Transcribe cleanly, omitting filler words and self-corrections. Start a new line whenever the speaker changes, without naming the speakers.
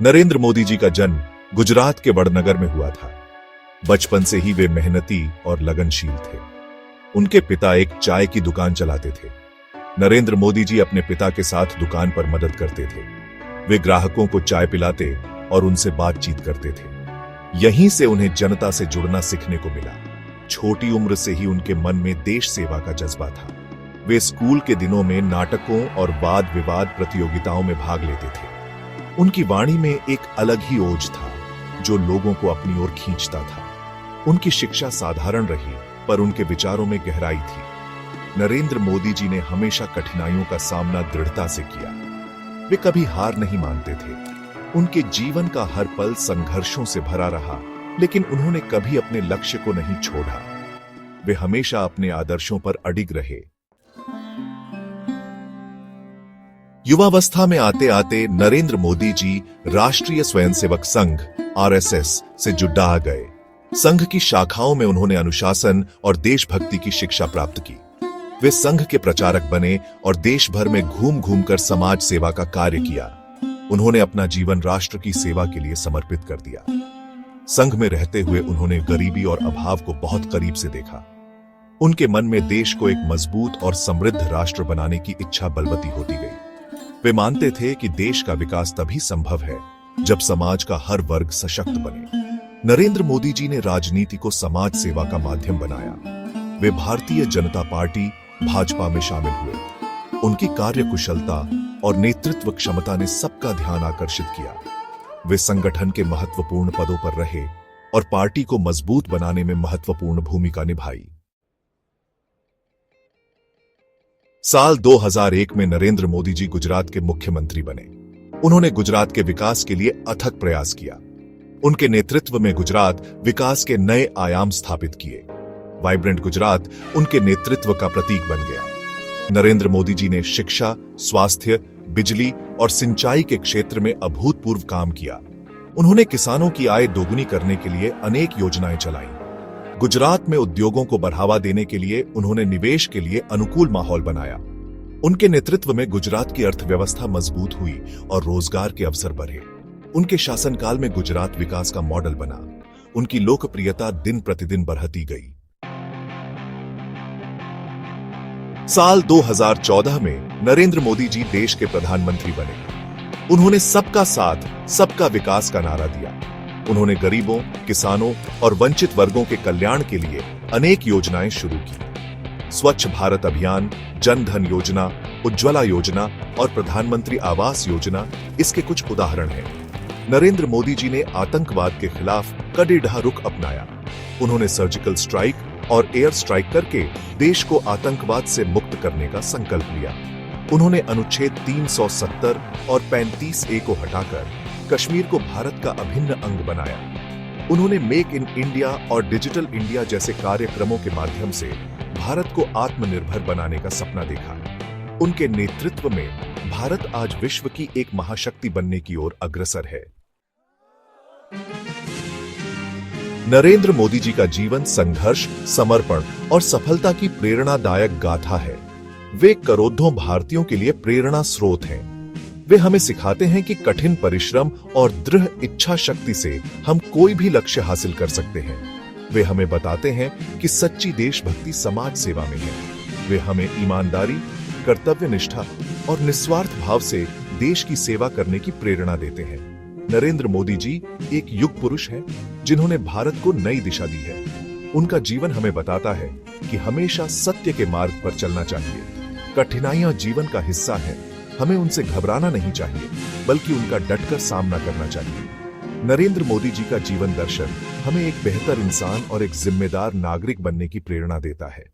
नरेंद्र मोदी जी का जन्म गुजरात के वडनगर में हुआ था। बचपन से ही वे मेहनती और लगनशील थे। उनके पिता एक चाय की दुकान चलाते थे। नरेंद्र मोदी जी अपने पिता के साथ दुकान पर मदद करते थे। वे ग्राहकों को चाय पिलाते और उनसे बातचीत करते थे। यहीं से उन्हें जनता से जुड़ना सीखने को मिला। छोटी उम्र से ही उनके मन में देश सेवा का जज्बा था। वे स्कूल के दिनों में नाटकों और वाद विवाद प्रतियोगिताओं में भाग लेते थे। उनकी वाणी में एक अलग ही ओज था जो लोगों को अपनी ओर खींचता था। उनकी शिक्षा साधारण रही पर उनके विचारों में गहराई थी। नरेंद्र मोदी जी ने हमेशा कठिनाइयों का सामना दृढ़ता से किया। वे कभी हार नहीं मानते थे। उनके जीवन का हर पल संघर्षों से भरा रहा, लेकिन उन्होंने कभी अपने लक्ष्य को नहीं छोड़ा। वे हमेशा अपने आदर्शों पर अडिग रहे। युवावस्था में आते आते नरेंद्र मोदी जी राष्ट्रीय स्वयंसेवक संघ आरएसएस से जुड़ा गए। संघ की शाखाओं में उन्होंने अनुशासन और देशभक्ति की शिक्षा प्राप्त की। वे संघ के प्रचारक बने और देश भर में घूम घूम कर समाज सेवा का कार्य किया। उन्होंने अपना जीवन राष्ट्र की सेवा के लिए समर्पित कर दिया। संघ में रहते हुए उन्होंने गरीबी और अभाव को बहुत करीब से देखा। उनके मन में देश को एक मजबूत और समृद्ध राष्ट्र बनाने की इच्छा बलवती होती गई। वे मानते थे कि देश का विकास तभी संभव है जब समाज का हर वर्ग सशक्त बने। नरेंद्र मोदी जी ने राजनीति को समाज सेवा का माध्यम बनाया। वे भारतीय जनता पार्टी भाजपा में शामिल हुए। उनकी कार्यकुशलता और नेतृत्व क्षमता ने सबका ध्यान आकर्षित किया। वे संगठन के महत्वपूर्ण पदों पर रहे और पार्टी को मजबूत बनाने में महत्वपूर्ण भूमिका निभाई। साल 2001 में नरेंद्र मोदी जी गुजरात के मुख्यमंत्री बने। उन्होंने गुजरात के विकास के लिए अथक प्रयास किया। उनके नेतृत्व में गुजरात विकास के नए आयाम स्थापित किए। वाइब्रेंट गुजरात उनके नेतृत्व का प्रतीक बन गया। नरेंद्र मोदी जी ने शिक्षा, स्वास्थ्य, बिजली और सिंचाई के क्षेत्र में अभूतपूर्व काम किया। उन्होंने किसानों की आय दोगुनी करने के लिए अनेक योजनाएं चलाईं। गुजरात में उद्योगों को बढ़ावा देने के लिए उन्होंने निवेश के लिए अनुकूल माहौल बनाया। उनके नेतृत्व में गुजरात की अर्थव्यवस्था मजबूत हुई और रोजगार के अवसर बढ़े। उनके शासनकाल में गुजरात विकास का मॉडल बना। उनकी लोकप्रियता दिन प्रतिदिन बढ़ती गई। साल 2014 में नरेंद्र मोदी जी देश के प्रधानमंत्री बने। उन्होंने सबका साथ, सबका विकास का नारा दिया। उन्होंने गरीबों, किसानों और वंचित वर्गों के कल्याण के लिए अनेक योजनाएं शुरू की। स्वच्छ भारत अभियान, जन धन योजना, उज्ज्वला योजना और प्रधानमंत्री आवास योजना इसके कुछ उदाहरण हैं। नरेंद्र मोदी जी ने आतंकवाद के खिलाफ कड़ीढ़ा रुख अपनाया। उन्होंने सर्जिकल स्ट्राइक और एयर स्ट्राइक करके देश को आतंकवाद से मुक्त करने का संकल्प लिया। उन्होंने अनुच्छेद 370 और 35A को हटाकर कश्मीर को भारत का अभिन्न अंग बनाया। उन्होंने मेक इन इंडिया और डिजिटल इंडिया जैसे कार्यक्रमों के माध्यम से भारत को आत्मनिर्भर बनाने का सपना देखा। उनके नेतृत्व में भारत आज विश्व की एक महाशक्ति बनने की ओर अग्रसर है। नरेंद्र मोदी जी का जीवन संघर्ष, समर्पण और सफलता की प्रेरणादायक गाथा है। वे करोड़ों भारतीयों के लिए प्रेरणा स्रोत हैं। वे हमें सिखाते हैं कि कठिन परिश्रम और दृढ़ इच्छा शक्ति से हम कोई भी लक्ष्य हासिल कर सकते हैं। वे हमें बताते हैं कि सच्ची देशभक्ति समाज सेवा में है। वे हमें ईमानदारी, कर्तव्य निष्ठा और निस्वार्थ भाव से देश की सेवा करने की प्रेरणा देते हैं। नरेंद्र मोदी जी एक युग पुरुष हैं जिन्होंने भारत को नई दिशा दी है। उनका जीवन हमें बताता है कि हमेशा सत्य के मार्ग पर चलना चाहिए। कठिनाइयां जीवन का हिस्सा है। हमें उनसे घबराना नहीं चाहिए, बल्कि उनका डटकर सामना करना चाहिए। नरेंद्र मोदी जी का जीवन दर्शन हमें एक बेहतर इंसान और एक जिम्मेदार नागरिक बनने की प्रेरणा देता है।